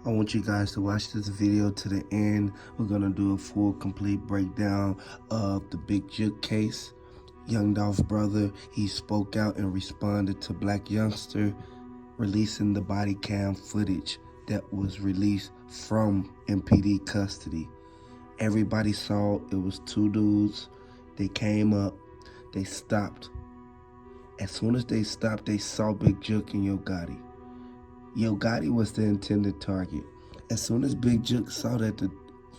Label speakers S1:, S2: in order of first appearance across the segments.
S1: I want you guys to watch this video to the end. We're going to do a full, complete breakdown of the Big Jook case. Young Dolph's brother, he spoke out and responded to Blac Youngsta releasing the body cam footage that was released from MPD custody. Everybody saw it was two dudes. They came up, they stopped. As soon as they stopped, they saw Big Jook and Yo Gotti. Yo Gotti was the intended target. As soon as Big Jook saw that the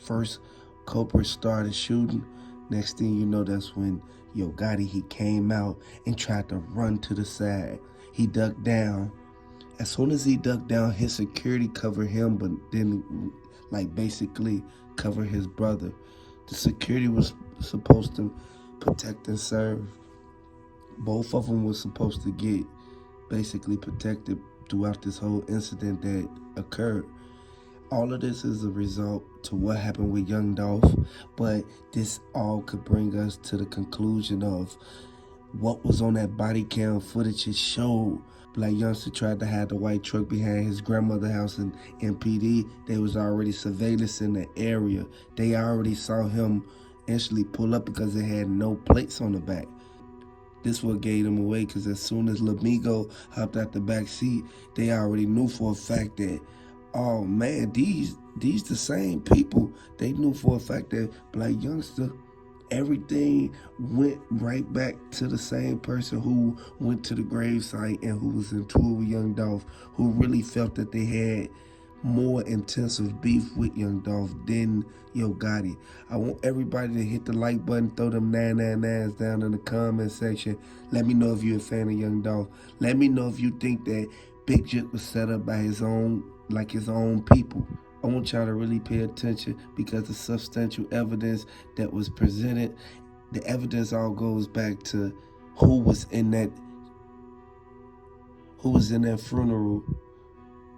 S1: first culprit started shooting, next thing you know, that's when Yo Gotti, he came out and tried to run to the side. He ducked down. As soon as he ducked down, his security covered him, but didn't basically cover his brother. The security was supposed to protect and serve. Both of them were supposed to get basically protected throughout this whole incident that occurred. All of this is a result to what happened with young Dolph, but this all could bring us to the conclusion of what was on that body cam footage. It showed Blac Youngsta tried to hide the white truck behind his grandmother's house in MPD. There was already surveillance in the area. They already saw him instantly pull up because it had no plates on the back. This what gave them away, because as soon as Lamigo hopped out the back seat, they already knew for a fact that, oh man, these the same people. They knew for a fact that Blac Youngsta, everything went right back to the same person who went to the gravesite and who was in tour with young Dolph, who really felt that they had more intensive beef with young Dolph than Yo Gotti. I want everybody to hit the like button, throw them 999s down in the comment section. Let me know if you're a fan of young Dolph. Let me know if you think that Big Jook was set up by his own people. I want y'all to really pay attention, because the substantial evidence that was presented, the evidence all goes back to who was in that funeral.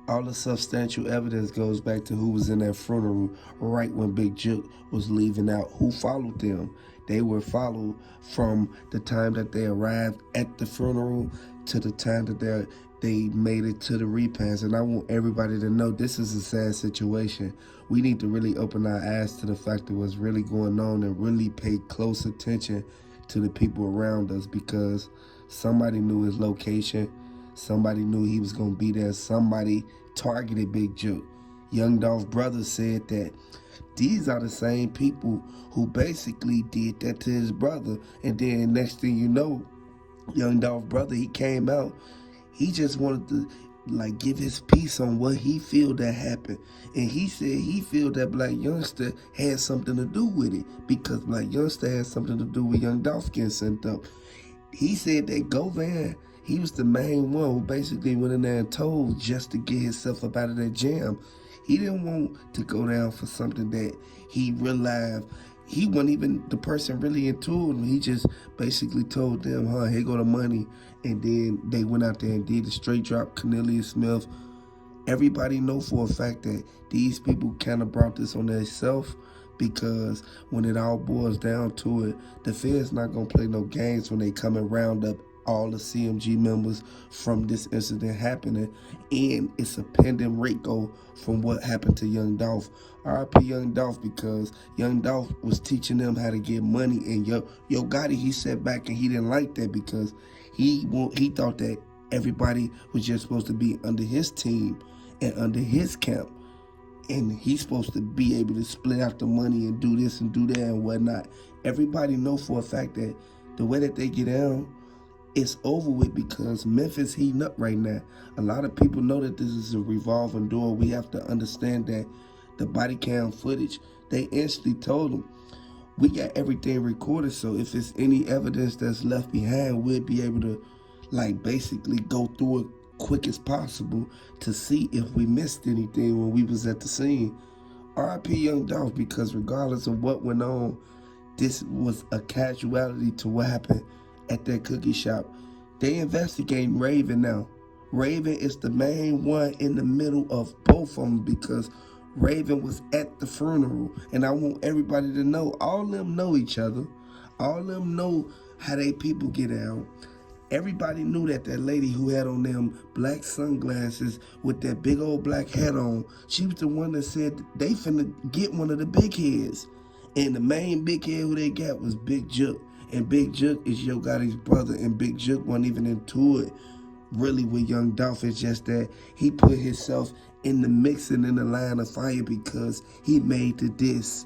S1: All the substantial evidence goes back to who was in that funeral right when Big Jook was leaving out. Who followed them? They were followed from the time that they arrived at the funeral to the time that they made it to the repast. And I want everybody to know this is a sad situation. We need to really open our eyes to the fact of what's really going on and really pay close attention to the people around us, because somebody knew his location. Somebody knew he was going to be there. Somebody targeted Big Jook. Young Dolph's brother said that these are the same people who basically did that to his brother. And then next thing you know, young Dolph's brother, he came out. He just wanted to give his piece on what he feel that happened. And he said he feel that Blac Youngsta had something to do with it, because Blac Youngsta had something to do with young Dolph getting sent up. He said that Govan, he was the main one who basically went in there and told just to get himself up out of that jam. He didn't want to go down for something that he realized he wasn't even the person really into it. He just basically told them, here go the money. And then they went out there and did the straight drop. Cornelius Smith. Everybody know for a fact that these people kind of brought this on themselves, because when it all boils down to it, the Fed's not going to play no games when they come and round up all the CMG members from this incident happening. And it's a pending RICO from what happened to young Dolph. RIP young Dolph, because young Dolph was teaching them how to get money. And Yo Gotti, he sat back and he didn't like that, because he thought that everybody was just supposed to be under his team and under his camp. And he's supposed to be able to split out the money and do this and do that and whatnot. Everybody know for a fact that the way that they get down, it's over with, because Memphis heating up right now. A lot of people know that this is a revolving door. We have to understand that the body cam footage, they instantly told them, we got everything recorded, so if there's any evidence that's left behind, we'll be able to basically go through it quick as possible to see if we missed anything when we was at the scene. RIP young Dolph, because regardless of what went on, this was a casualty to what happened at that cookie shop. They investigating Raven now. Raven is the main one in the middle of both of them, because Raven was at the funeral. And I want everybody to know, all of them know each other. All of them know how they people get out. Everybody knew that that lady who had on them black sunglasses with that big old black hat on, she was the one that said they finna get one of the big heads. And the main big head who they got was Big Jook. And Big Jook is Yo Gotti's brother, and Big Jook wasn't even into it really with Young Dolph. It's just that he put himself in the mix and in the line of fire because he made the diss.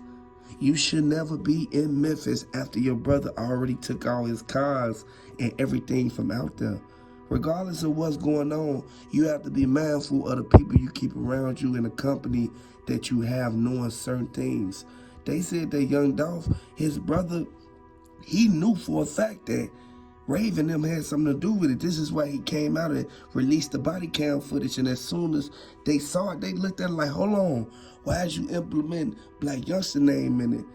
S1: You should never be in Memphis after your brother already took all his cars and everything from out there. Regardless of what's going on, you have to be mindful of the people you keep around you in the company that you have knowing certain things. They said that Young Dolph, his brother, he knew for a fact that Raven them had something to do with it. This is why he came out and released the body cam footage. And as soon as they saw it, they looked at it like, hold on, why did you implement Blac Youngsta name in it?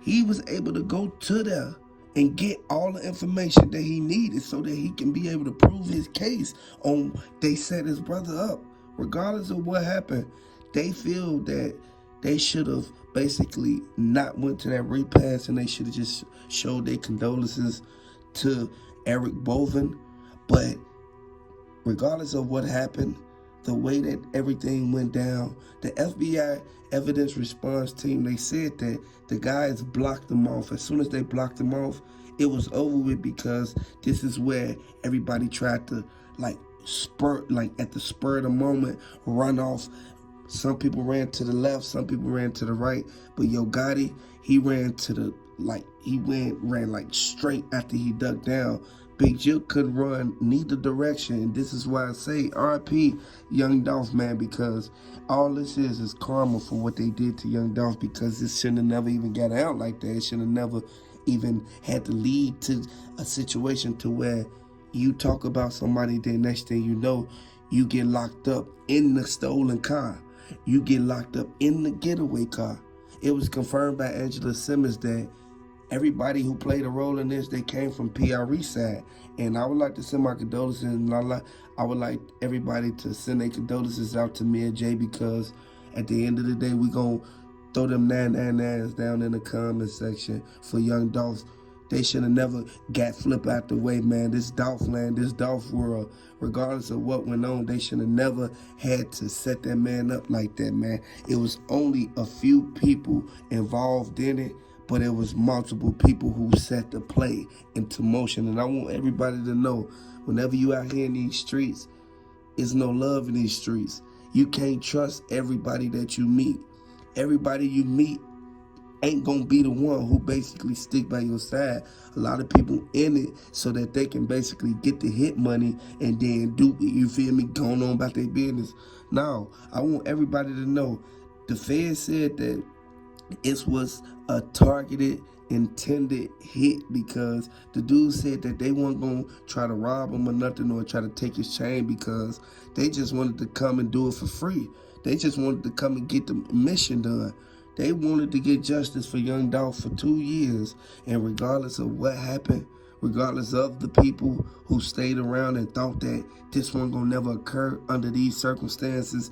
S1: He was able to go to there and get all the information that he needed so that he can be able to prove his case on they set his brother up. Regardless of what happened, they feel that they should have basically not went to that repass, and they should have just showed their condolences to Eric Boven. But regardless of what happened, the way that everything went down, the FBI evidence response team, they said that the guys blocked them off. As soon as they blocked them off, it was over with, because this is where everybody tried to at the spur of the moment, run off. Some people ran to the left, some people ran to the right, but Yo Gotti, he ran to the ran straight after he ducked down. Big Jook couldn't run neither direction, and this is why I say RP Young Dolph, man, because all this is karma for what they did to Young Dolph, because this shouldn't have never even got out like that. It should have never even had to lead to a situation to where you talk about somebody, then next thing you know, you get locked up in the stolen car. You get locked up in the getaway car. It was confirmed by Angela Simmons that everybody who played a role in this, they came from PRE side. And I would like to send my condolences, and I would like everybody to send their condolences out to me and Jay, because at the end of the day, we going to throw them 999s down in the comment section for Young Dolph. They should have never got flipped out the way, man. This Dolph land, this Dolph world, regardless of what went on, they should have never had to set that man up like that, man. It was only a few people involved in it, but it was multiple people who set the play into motion. And I want everybody to know, whenever you out here in these streets, there's no love in these streets. You can't trust everybody that you meet. Everybody you meet ain't gonna be the one who basically stick by your side. A lot of people in it so that they can basically get the hit money and then do it, you feel me, going on about their business. Now, I want everybody to know, the Fed said that it was a targeted, intended hit, because the dude said that they weren't gonna try to rob him or nothing, or try to take his chain, because they just wanted to come and do it for free. They just wanted to come and get the mission done. They wanted to get justice for Young Dolph for 2 years, and regardless of what happened, regardless of the people who stayed around and thought that this one gonna never occur under these circumstances,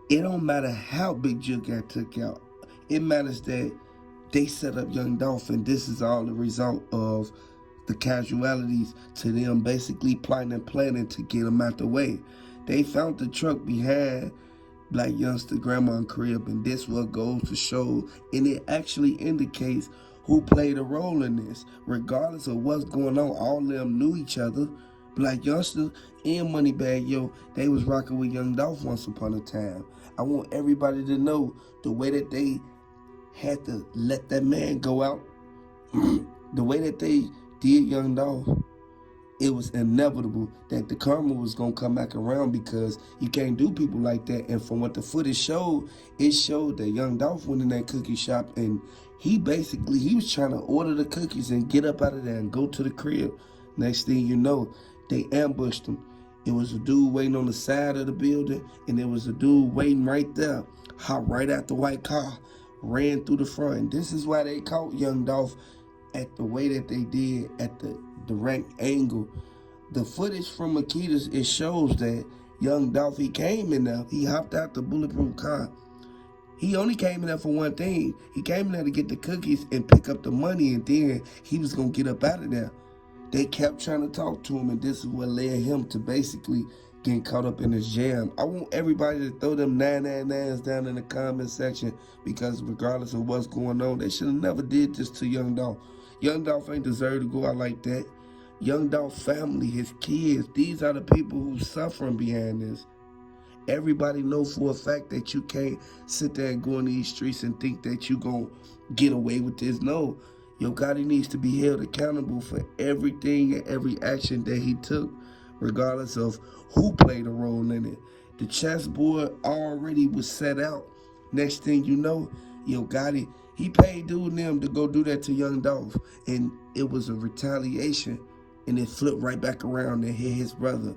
S1: it don't matter how Big Jook got took out. It matters that they set up Young Dolph, and this is all the result of the casualties to them basically plotting and planning to get him out the way. They found the truck behind Blac Youngsta grandma and crib, and this what goes to show, and it actually indicates who played a role in this. Regardless of what's going on, all of them knew each other. Blac Youngsta and Moneybagg Yo, they was rocking with Young Dolph once upon a time. I want everybody to know the way that they had to let that man go out, the way that they did Young Dolph, it was inevitable that the karma was going to come back around, because you can't do people like that. And from what the footage showed, it showed that Young Dolph went in that cookie shop, and he was trying to order the cookies and get up out of there and go to the crib. Next thing you know, they ambushed him. It was a dude waiting on the side of the building, and there was a dude waiting right there, hopped right out the white car, ran through the front. And this is why they caught Young Dolph at the way that they did, at the direct angle. The footage from Makeda's, it shows that Young Dolph, he came in there, he hopped out the bulletproof car. He only came in there for one thing. He came in there to get the cookies and pick up the money, and then he was going to get up out of there. They kept trying to talk to him, and this is what led him to basically getting caught up in this jam. I want everybody to throw them 999s down in the comment section, because regardless of what's going on, they should have never did this to Young Dolph. Young Dolph ain't deserve to go out like that. Young Dolph's family, his kids, these are the people who's suffering behind this. Everybody know for a fact that you can't sit there and go in these streets and think that you gonna get away with this. No, Yo Gotti needs to be held accountable for everything and every action that he took, regardless of who played a role in it. The chessboard already was set out. Next thing you know, Yo Gotti, he paid dude and them to go do that to Young Dolph, and it was a retaliation, and it flipped right back around and hit his brother.